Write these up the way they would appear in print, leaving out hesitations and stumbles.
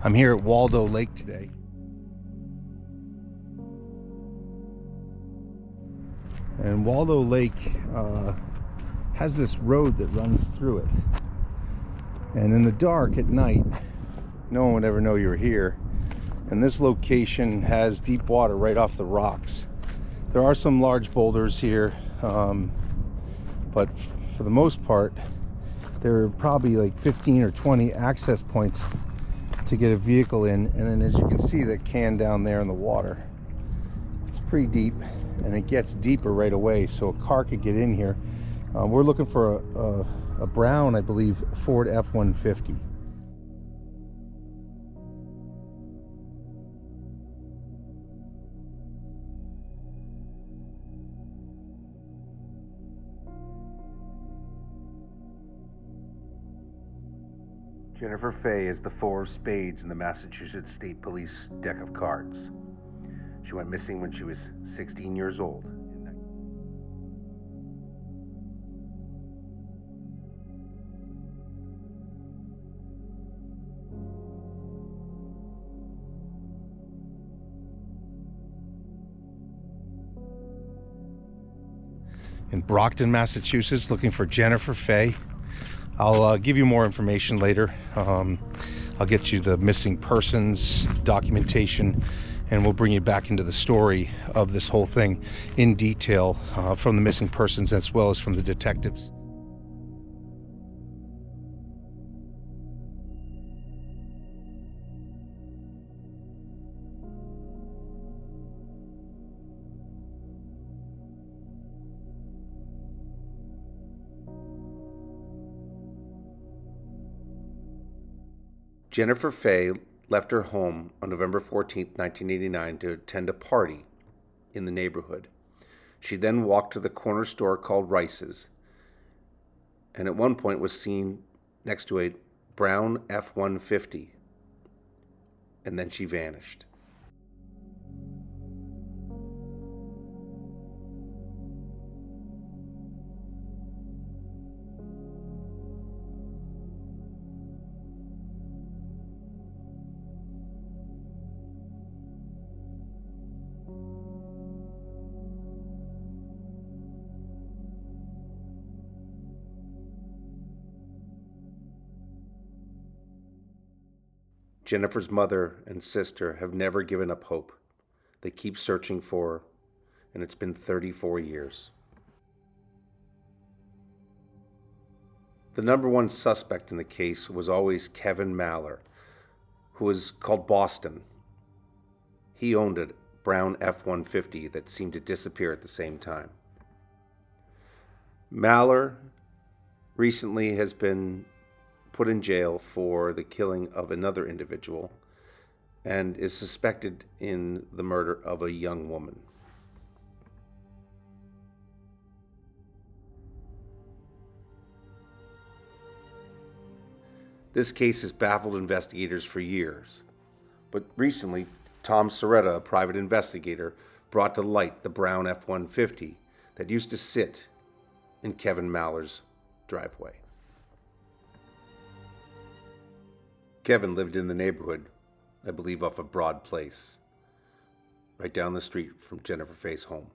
I'm here at Waldo Lake today. And Waldo Lake has this road that runs through it. And in the dark at night, no one would ever know you were here. And this location has deep water right off the rocks. There are some large boulders here, but for the most part, there are probably like 15 or 20 access points to get a vehicle in. And then as you can see, that can down there in the water, it's pretty deep, and it gets deeper right away, so a car could get in here. We're looking for a brown, I believe, Ford F-150. Jennifer Fay is the 4 of spades in the Massachusetts State Police deck of cards. She went missing when she was 16 years old. In Brockton, Massachusetts, looking for Jennifer Fay. I'll give you more information later. I'll get you the missing persons documentation, and we'll bring you back into the story of this whole thing in detail from the missing persons as well as from the detectives. Jennifer Fay left her home on November 14, 1989 to attend a party in the neighborhood. She then walked to the corner store called Rice's, and at one point was seen next to a Brown F-150, and then she vanished. Jennifer's mother and sister have never given up hope. They keep searching for her, and it's been 34 years. The number one suspect in the case was always Kevin Maller, who was called Boston. He owned a Brown F-150 that seemed to disappear at the same time. Maller recently has been put in jail for the killing of another individual and is suspected in the murder of a young woman. This case has baffled investigators for years, but recently Tom Soretta, a private investigator, brought to light the Brown F-150 that used to sit in Kevin Maller's driveway. Kevin lived in the neighborhood, I believe off of Broad Place, right down the street from Jennifer Fay's home.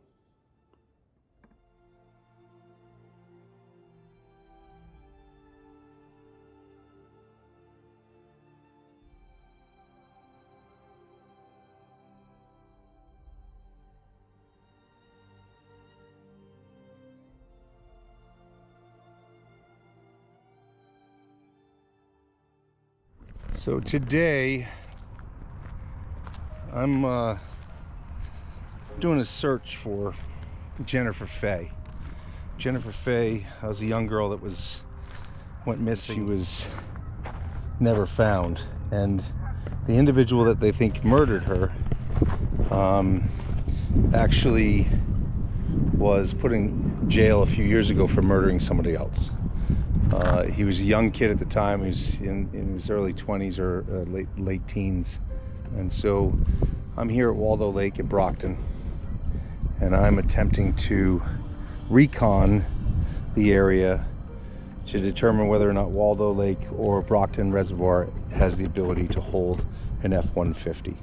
So today, I'm doing a search for Jennifer Fay. Jennifer Fay was a young girl that went missing. She was never found, and the individual that they think murdered her actually was put in jail a few years ago for murdering somebody else. He was a young kid at the time. He was in his early 20s or late teens. And so I'm here at Waldo Lake in Brockton, and I'm attempting to recon the area to determine whether or not Waldo Lake or Brockton Reservoir has the ability to hold an F-150.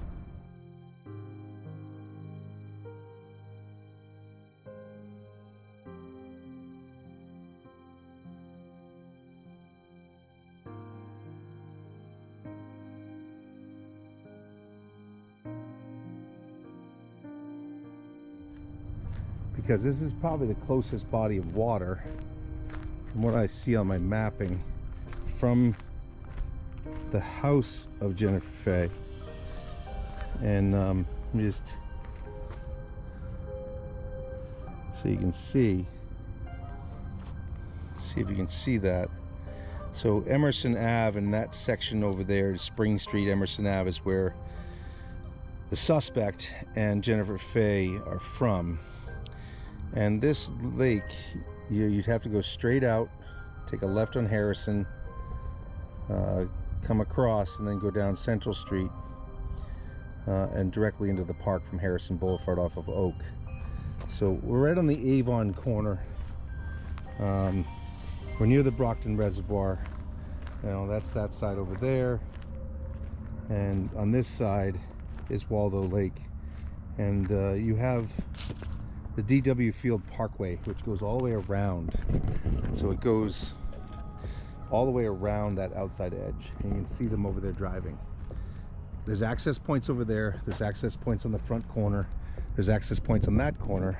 Because this is probably the closest body of water, from what I see on my mapping, from the house of Jennifer Fay. And just so you can see if you can see that. So Emerson Ave and that section over there, Spring Street, Emerson Ave, is where the suspect and Jennifer Fay are from. And this lake, you'd have to go straight out, take a left on Harrison, come across, and then go down Central Street and directly into the park from Harrison Boulevard off of Oak. So we're right on the Avon corner. We're near the Brockton Reservoir. You know, that's that side over there. And on this side is Waldo Lake. And you have the DW Field Parkway, which goes all the way around. So it goes all the way around that outside edge, and you can see them over there driving. There's access points over there, there's access points on the front corner, there's access points on that corner,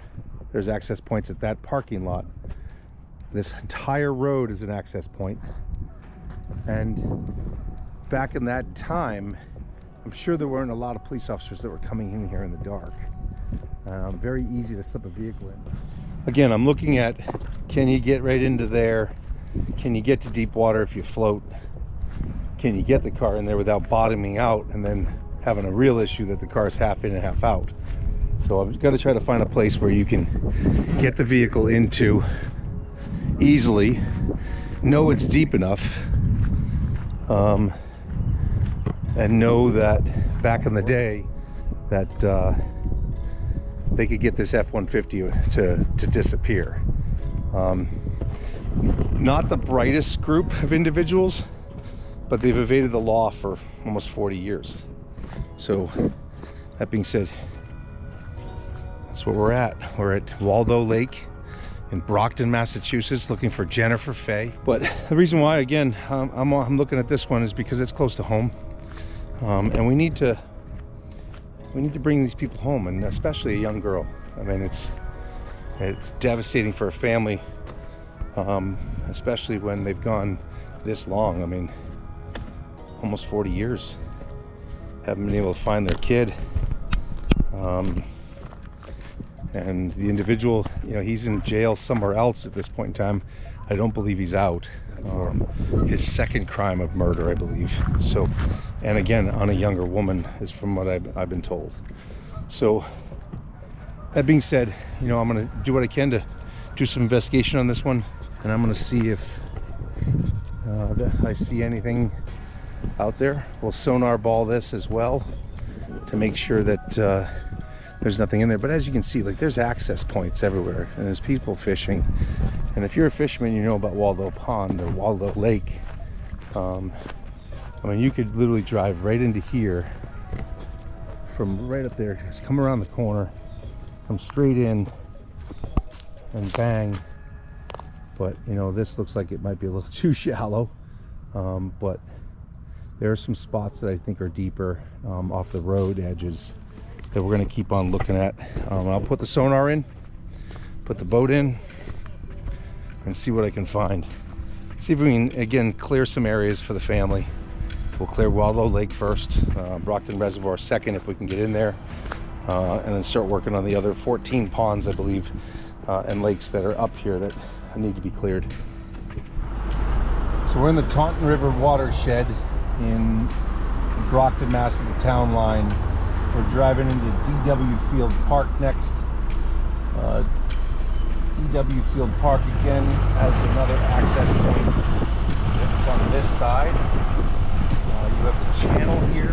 there's access points at that parking lot. This entire road is an access point. And back in that time, I'm sure there weren't a lot of police officers that were coming in here in the dark. Very easy to slip a vehicle in. Again, I'm looking at, can you get right into there? Can you get to deep water if you float? Can you get the car in there without bottoming out and then having a real issue that the car is half in and half out? So I've got to try to find a place where you can get the vehicle into easily, know it's deep enough, and know that back in the day that they could get this F-150 to disappear. Not the brightest group of individuals, but they've evaded the law for almost 40 years. So that being said, that's where we're at. We're at Waldo Lake in Brockton, Massachusetts, looking for Jennifer Fay. But the reason why, again, I'm looking at this one is because it's close to home, and we need to bring these people home, and especially a young girl. I mean, it's devastating for a family, especially when they've gone this long. I mean, almost 40 years, haven't been able to find their kid. And the individual, you know, he's in jail somewhere else at this point in time. I don't believe he's out. His second crime of murder, I believe. So, and again, on a younger woman, is from what I've been told. So, that being said, you know, I'm going to do what I can to do some investigation on this one, and I'm going to see if I see anything out there. We'll sonar ball this as well to make sure that there's nothing in there. But as you can see, like, there's access points everywhere, and there's people fishing. And if you're a fisherman, you know about Waldo Pond or Waldo Lake. I mean, you could literally drive right into here from right up there, just come around the corner, come straight in, and bang. But you know, this looks like it might be a little too shallow, but there are some spots that I think are deeper off the road edges that we're going to keep on looking at. I'll put the sonar in, put the boat in, and see what I can find. See if we can, again, clear some areas for the family. We'll clear Waldo Lake first, Brockton Reservoir second if we can get in there, and then start working on the other 14 ponds, I believe, and lakes that are up here that need to be cleared. So we're in the Taunton River watershed in Brockton, Mass, at the town line. We're driving into DW Field Park next. DW Field Park again has another access point. It's on this side. You have the channel here.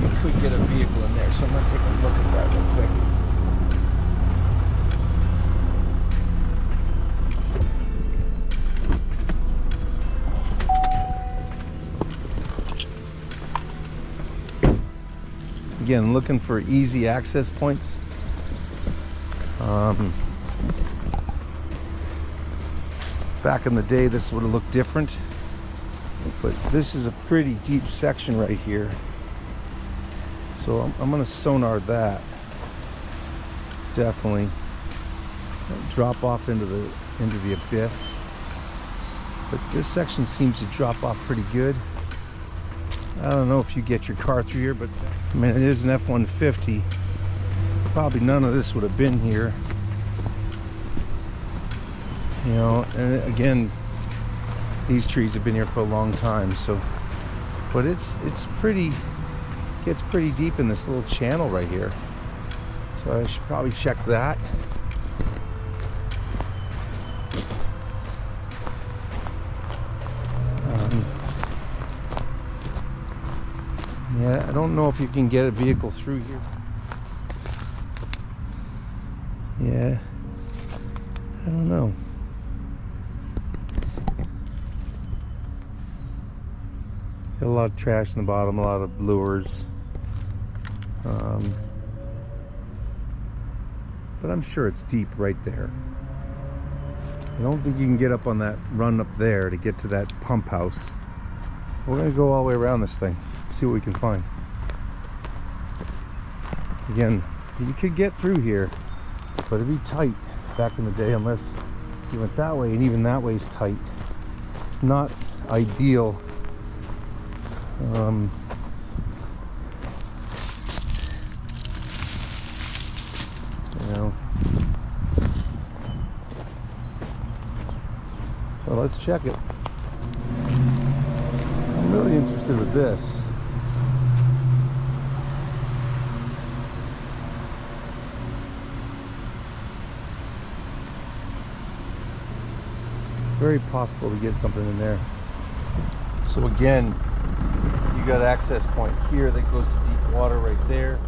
You could get a vehicle in there, so I'm going to take a look at that real quick. again, looking for easy access points. Back in the day, this would have looked different, but this is a pretty deep section right here. So I'm going to sonar that. Definitely drop off into the abyss. But this section seems to drop off pretty good. I don't know if you get your car through here, but I mean, it is an F-150. Probably none of this would have been here. You know, and again, these trees have been here for a long time, so, but it's pretty, gets pretty deep in this little channel right here. So I should probably check that. Yeah, I don't know if you can get a vehicle through here. Yeah, I don't know. Got a lot of trash in the bottom, a lot of lures. But I'm sure it's deep right there. I don't think you can get up on that run up there to get to that pump house. We're gonna go all the way around this thing, see what we can find. Again, you could get through here, but it'd be tight back in the day unless you went that way, and even that way is tight. Not ideal. You know. Well, let's check it. I'm really interested with this. Very possible to get something in there. So again, you got access point here that goes to deep water right there.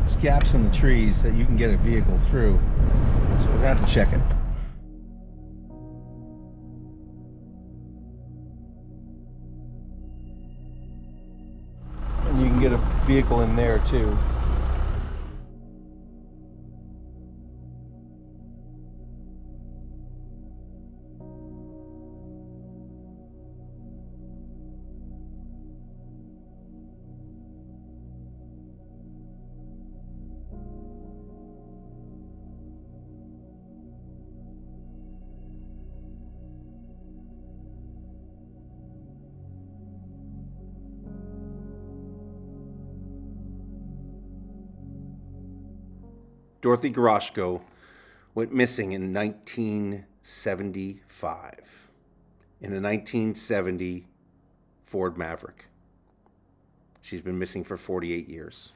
There's gaps in the trees that you can get a vehicle through. So we're gonna have to check it. And you can get a vehicle in there too. Dorothy Goroshko went missing in 1975 in a 1970 Ford Maverick. She's been missing for 48 years.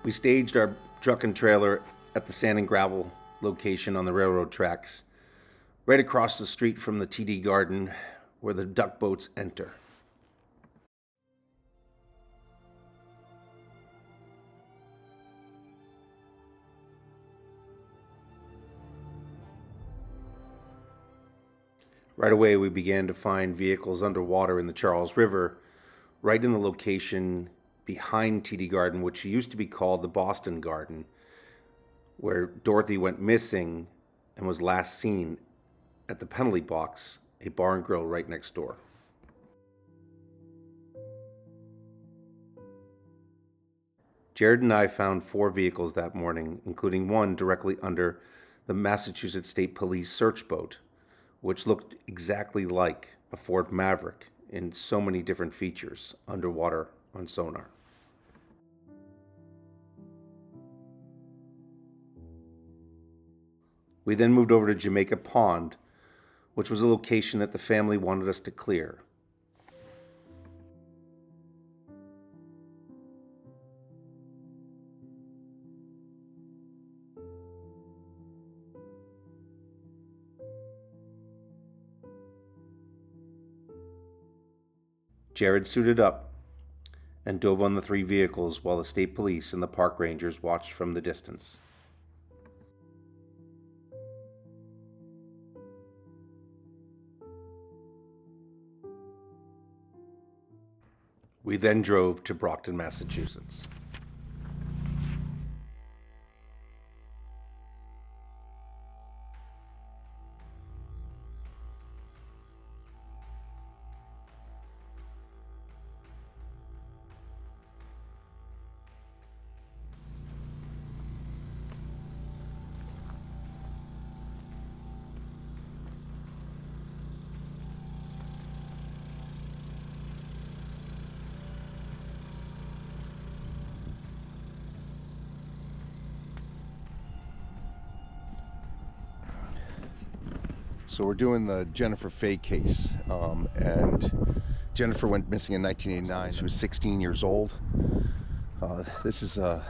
We staged our truck and trailer at the sand and gravel location on the railroad tracks, right across the street from the TD Garden where the duck boats enter. Right away, we began to find vehicles underwater in the Charles River, right in the location behind TD Garden, which used to be called the Boston Garden, where Dorothy went missing and was last seen at the penalty box, a bar and grill right next door. Jared and I found 4 vehicles that morning, including one directly under the Massachusetts State Police search boat, which looked exactly like a Ford Maverick in so many different features underwater on sonar. We then moved over to Jamaica Pond, which was a location that the family wanted us to clear. Jared suited up and dove on the three vehicles while the state police and the park rangers watched from the distance. We then drove to Brockton, Massachusetts. So we're doing the Jennifer Fay case, and Jennifer went missing in 1989. She was 16 years old. This is a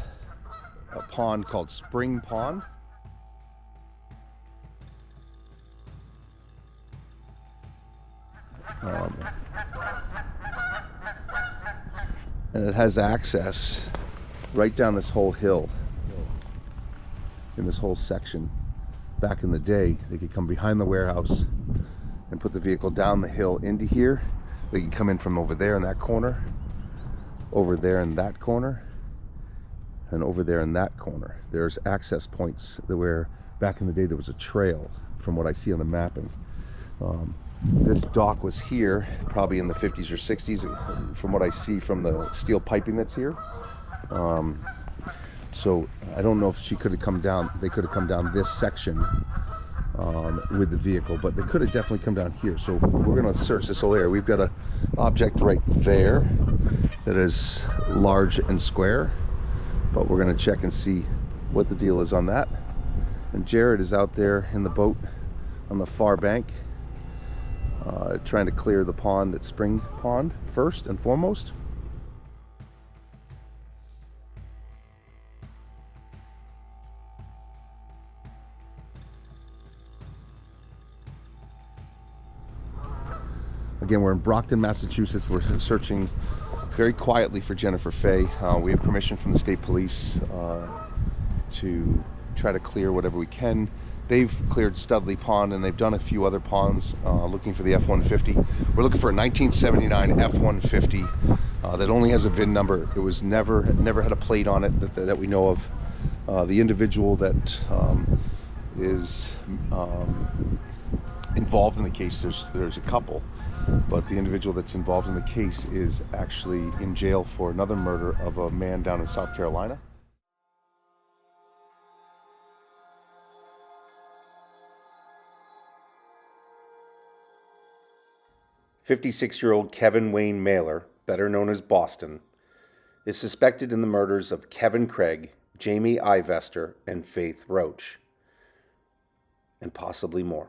pond called Spring Pond. And it has access right down this whole hill, in this whole section. Back in the day, they could come behind the warehouse and put the vehicle down the hill into here. They could come in from over there in that corner, over there in that corner, and over there in that corner. There's access points where back in the day there was a trail, from what I see on the mapping. This dock was here probably in the 50s or 60s, from what I see from the steel piping that's here. So I don't know if she could have come down, they could have come down this section with the vehicle, but they could have definitely come down here. So we're going to search this whole area. We've got an object right there that is large and square, but we're going to check and see what the deal is on that. And Jared is out there in the boat on the far bank, trying to clear the pond at Spring Pond first and foremost. Again, we're in Brockton, Massachusetts. We're searching very quietly for Jennifer Fay. We have permission from the state police to try to clear whatever we can. They've cleared Studley Pond, and they've done a few other ponds looking for the F-150. We're looking for a 1979 F-150 that only has a VIN number. It was never had a plate on it that we know of. The individual that is involved in the case, there's a couple, but the individual that's involved in the case is actually in jail for another murder of a man down in South Carolina. 56-year-old Kevin Wayne Mailer, better known as Boston, is suspected in the murders of Kevin Craig, Jamie Ivester, and Faith Roach, and possibly more.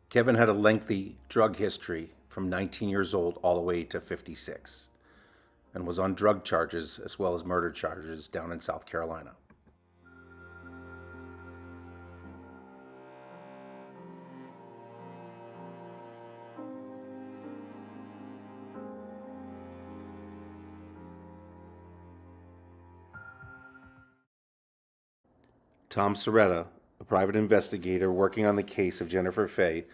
Kevin had a lengthy drug history from 19 years old all the way to 56, and was on drug charges as well as murder charges down in South Carolina. Tom Soretta, a private investigator working on the case of Jennifer Fay,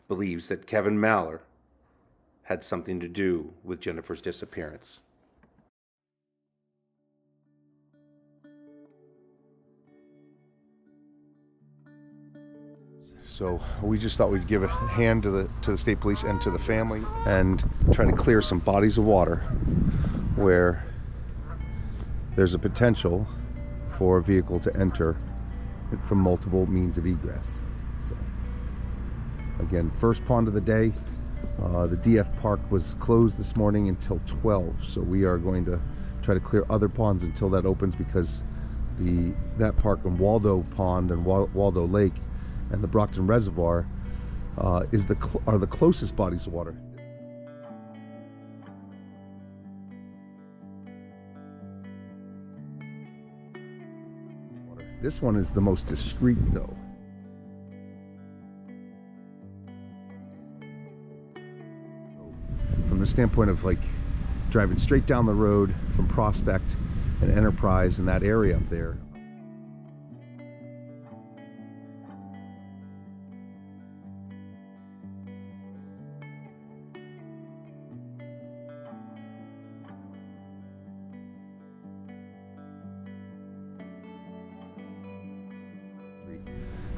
believes that Kevin Mailer had something to do with Jennifer's disappearance. So we just thought we'd give a hand to the state police and to the family and try to clear some bodies of water where there's a potential for a vehicle to enter from multiple means of egress. So again, first pond of the day. The DF Park was closed this morning until 12, so we are going to try to clear other ponds until that opens, because that park and Waldo Pond and Waldo Lake and the Brockton Reservoir are the closest bodies of water. This one is the most discreet though. From the standpoint of like driving straight down the road from Prospect and Enterprise and that area up there.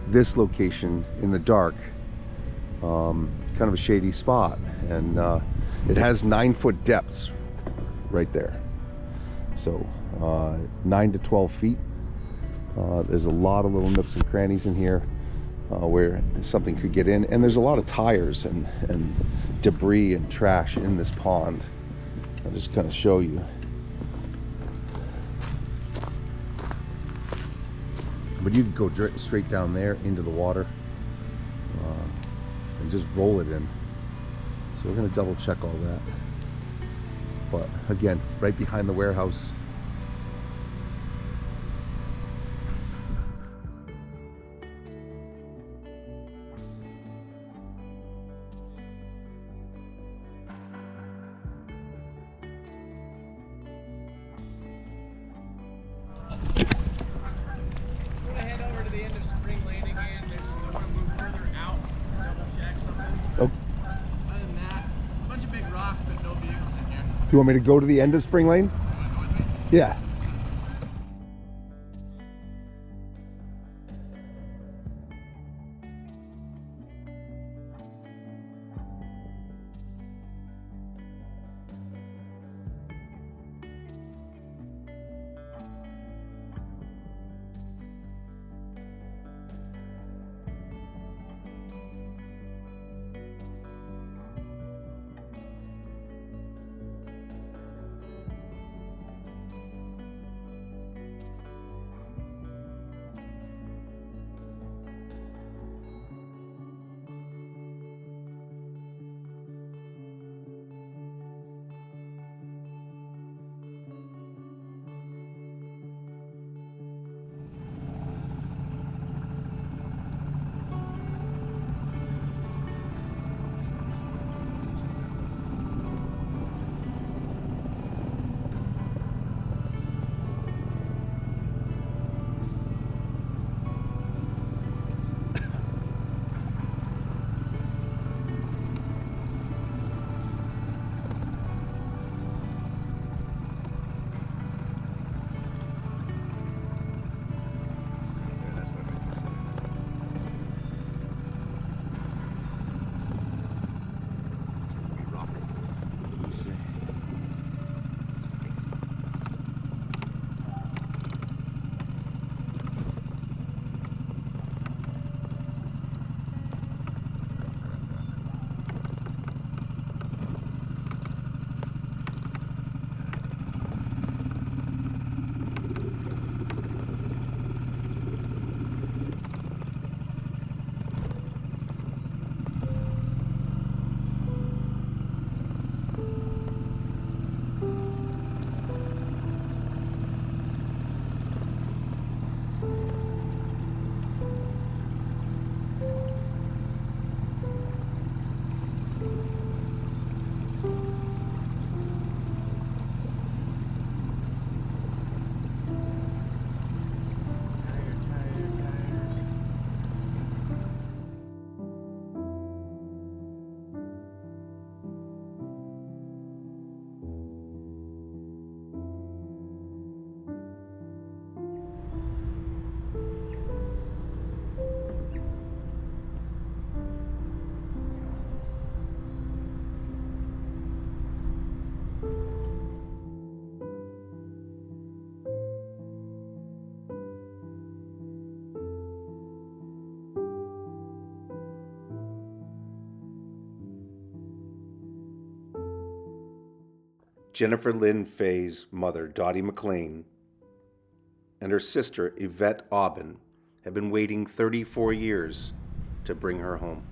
This location in the dark, kind of a shady spot, and it has 9-foot depths right there, so 9 to 12 feet. There's a lot of little nooks and crannies in here where something could get in, and there's a lot of tires and debris and trash in this pond. I'll just kind of show you. But you can go straight down there into the water and just roll it in. So we're going to double check all that. But again, right behind the warehouse. The end of spring landing and just want to move further out, double check something. Oh. Other than that, a bunch of big rocks, but no vehicles in here. You want me to go to the end of Spring Lane? You want to go with me? Yeah. Jennifer Lynn Fay's mother, Dottie McLean, and her sister, Yvette Aubin, have been waiting 34 years to bring her home.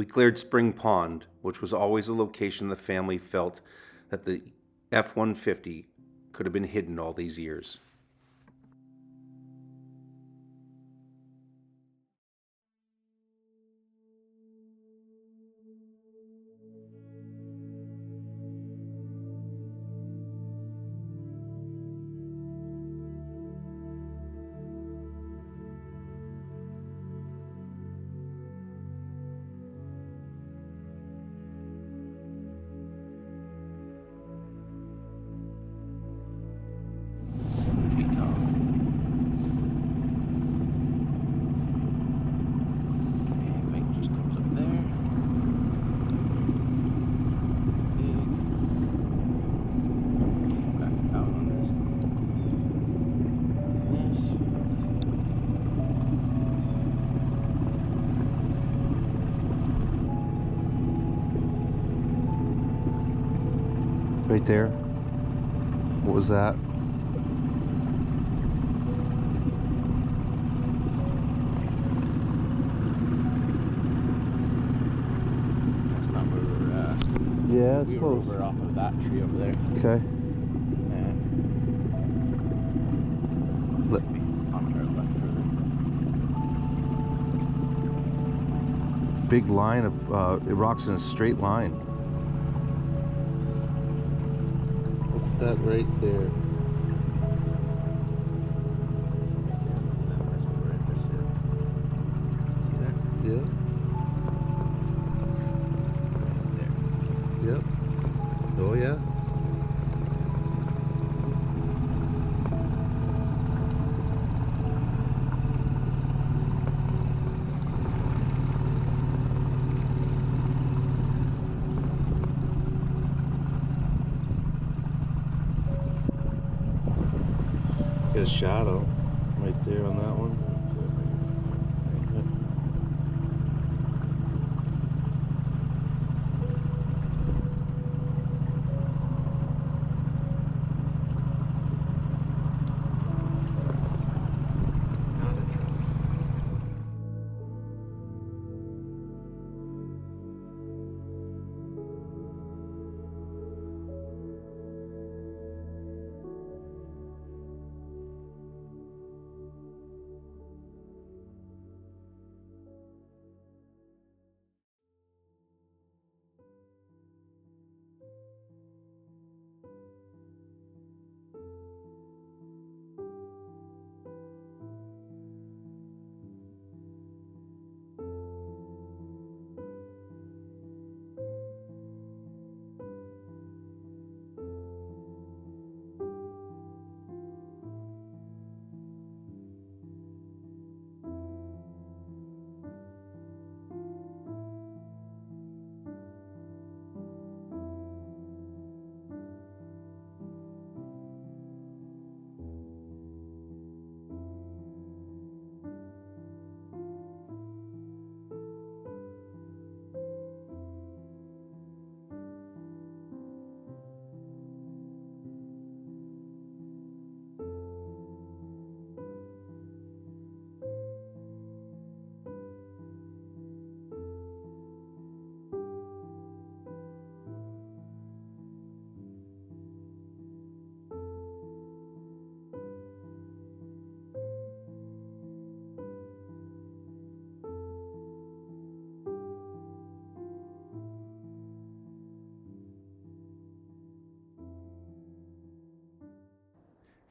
We cleared Spring Pond, which was always a location the family felt that the F-150 could have been hidden all these years. Right there. What was that? That's not where we were at. Yeah, it's We were close. over off of that tree over there. Okay. And Let- maybe on our left further. Big line of it rocks in a straight line. What's that right there? That's where we're interested. See that? Yeah. Right there. Yep. Oh yeah. Got a shadow right there on that one. Not a truck.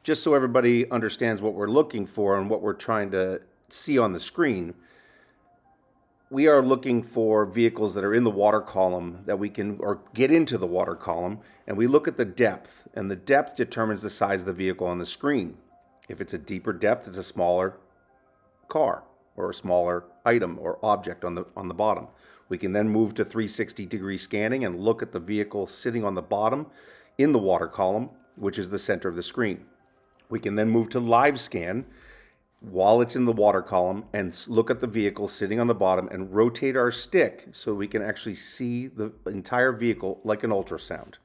Just so everybody understands what we're looking for and what we're trying to see on the screen, we are looking for vehicles that are in the water column that we can, or get into the water column, and we look at the depth, and the depth determines the size of the vehicle on the screen. If it's a deeper depth, it's a smaller car or a smaller item or object on the bottom. We can then move to 360-degree scanning and look at the vehicle sitting on the bottom in the water column, which is the center of the screen. We can then move to live scan while it's in the water column and look at the vehicle sitting on the bottom and rotate our stick so we can actually see the entire vehicle like an ultrasound.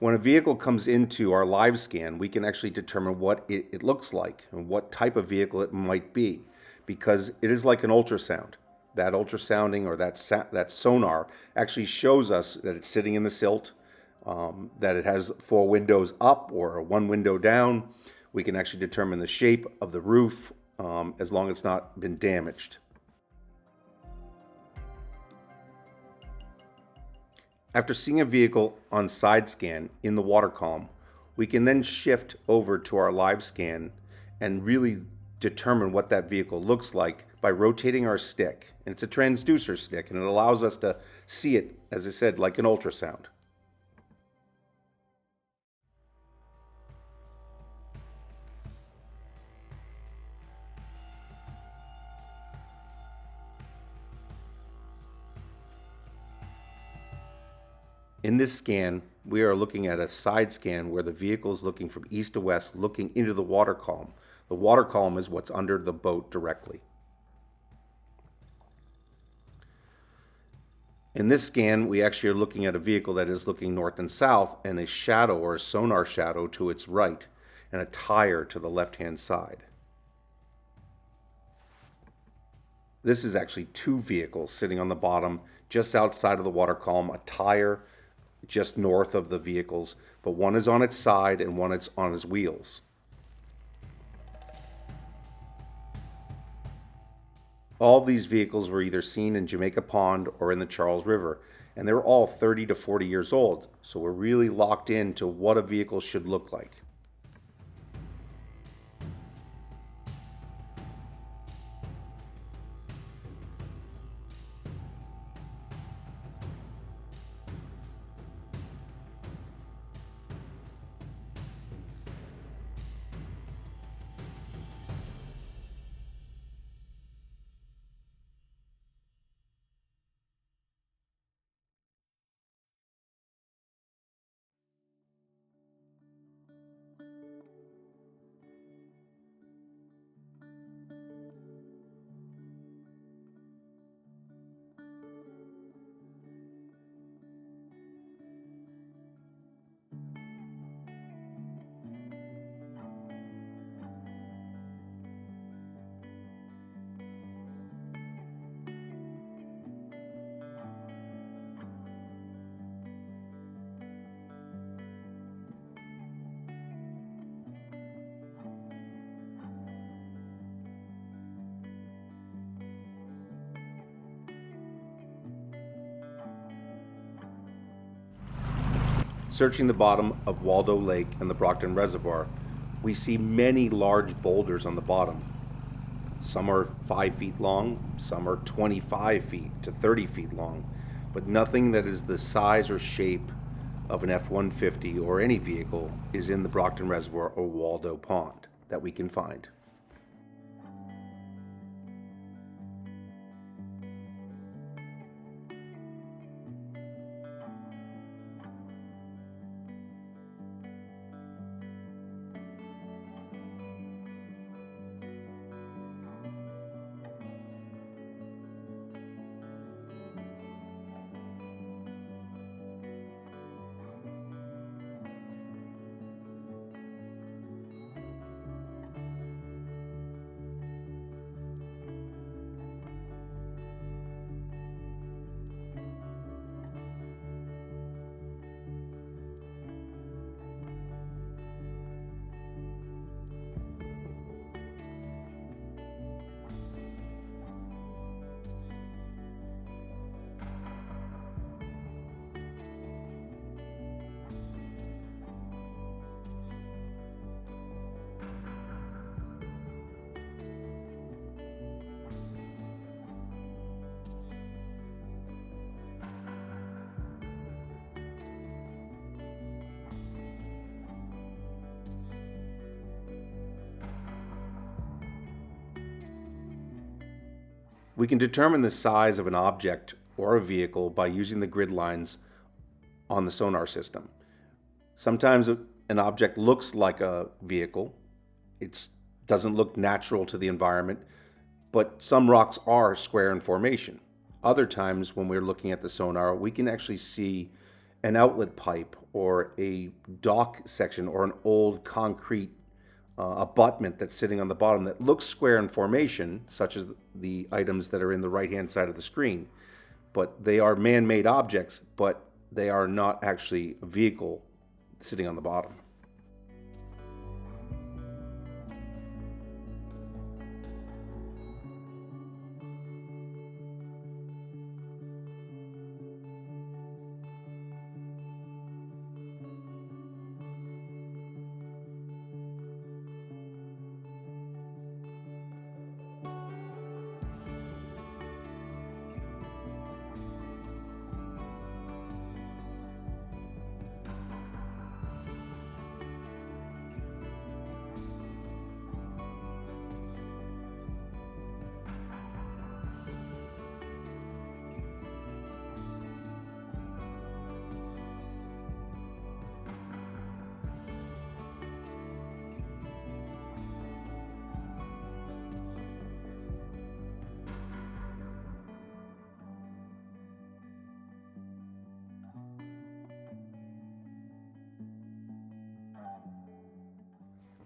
When a vehicle comes into our live scan, we can actually determine what it looks like and what type of vehicle it might be, because it is like an ultrasound. That ultrasounding or that sonar actually shows us that it's sitting in the silt, that it has 4 windows up or 1 window down. We can actually determine the shape of the roof, as long as it's not been damaged. After seeing a vehicle on side scan in the water column, we can then shift over to our live scan and really determine what that vehicle looks like by rotating our stick. And it's a transducer stick, and it allows us to see it, as I said, like an ultrasound. In this scan, we are looking at a side scan where the vehicle is looking from east to west, looking into the water column. The water column is what's under the boat directly. In this scan, we actually are looking at a vehicle that is looking north and south, and a shadow or a sonar shadow to its right, and a tire to the left-hand side. This is actually 2 vehicles sitting on the bottom just outside of the water column, a tire just north of the vehicles, but one is on its side and one is on its wheels. All these vehicles were either seen in Jamaica Pond or in the Charles River, and they're all 30 to 40 years old, so we're really locked into what a vehicle should look like. Searching the bottom of Waldo Lake and the Brockton Reservoir, we see many large boulders on the bottom. Some are 5 feet long, some are 25 feet to 30 feet long, but nothing that is the size or shape of an F-150 or any vehicle is in the Brockton Reservoir or Waldo Pond that we can find. We can determine the size of an object or a vehicle by using the grid lines on the sonar system. Sometimes an object looks like a vehicle. It doesn't look natural to the environment, but some rocks are square in formation. Other times when we're looking at the sonar, we can actually see an outlet pipe or a dock section or an old concrete abutment that's sitting on the bottom that looks square in formation, such as the items that are in the right-hand side of the screen. But they are man-made objects, but they are not actually a vehicle sitting on the bottom.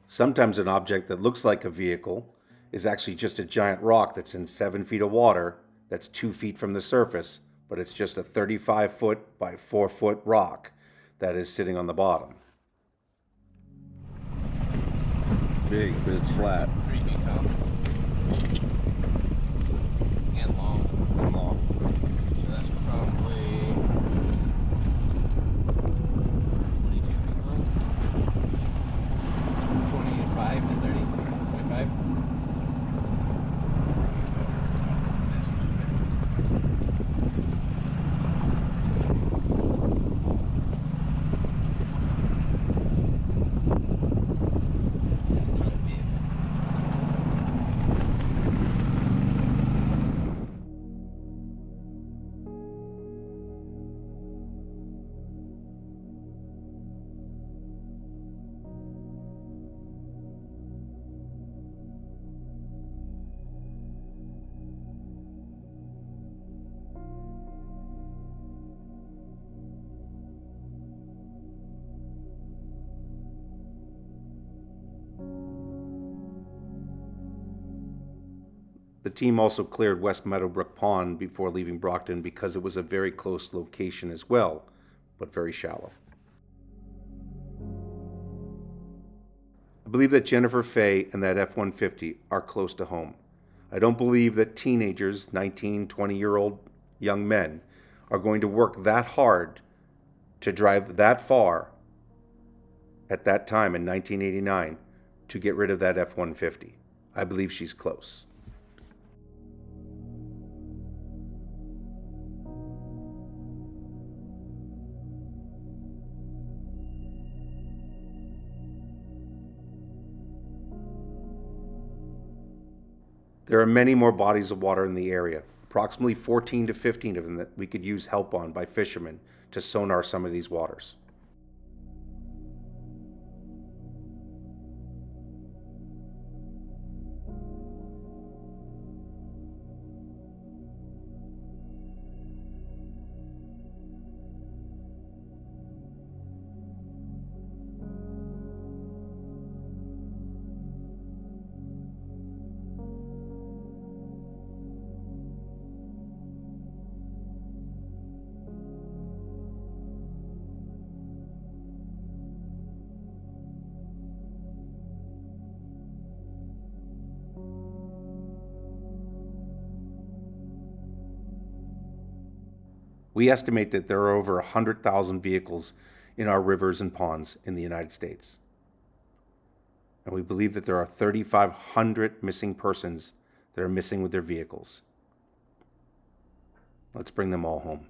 Sometimes an object that looks like a vehicle is actually just a giant rock that's in 7 feet of water that's 2 feet from the surface, but it's just a 35-foot by 4-foot rock that is sitting on the bottom. Big, but it's flat. 3 feet tall. And long. And long. So that's probably 22 feet long. 25 to 30. 25. That's not a vehicle. The team also cleared West Meadowbrook Pond before leaving Brockton because it was a very close location as well, but very shallow. I believe that Jennifer Fay and that F-150 are close to home. I don't believe that teenagers, 19, 20-year-old young men, are going to work that hard to drive that far at that time in 1989 to get rid of that F-150. I believe she's close. There are many more bodies of water in the area, approximately 14 to 15 of them that we could use help on by fishermen to sonar some of these waters. We estimate that there are over 100,000 vehicles in our rivers and ponds in the United States. And we believe that there are 3,500 missing persons that are missing with their vehicles. Let's bring them all home.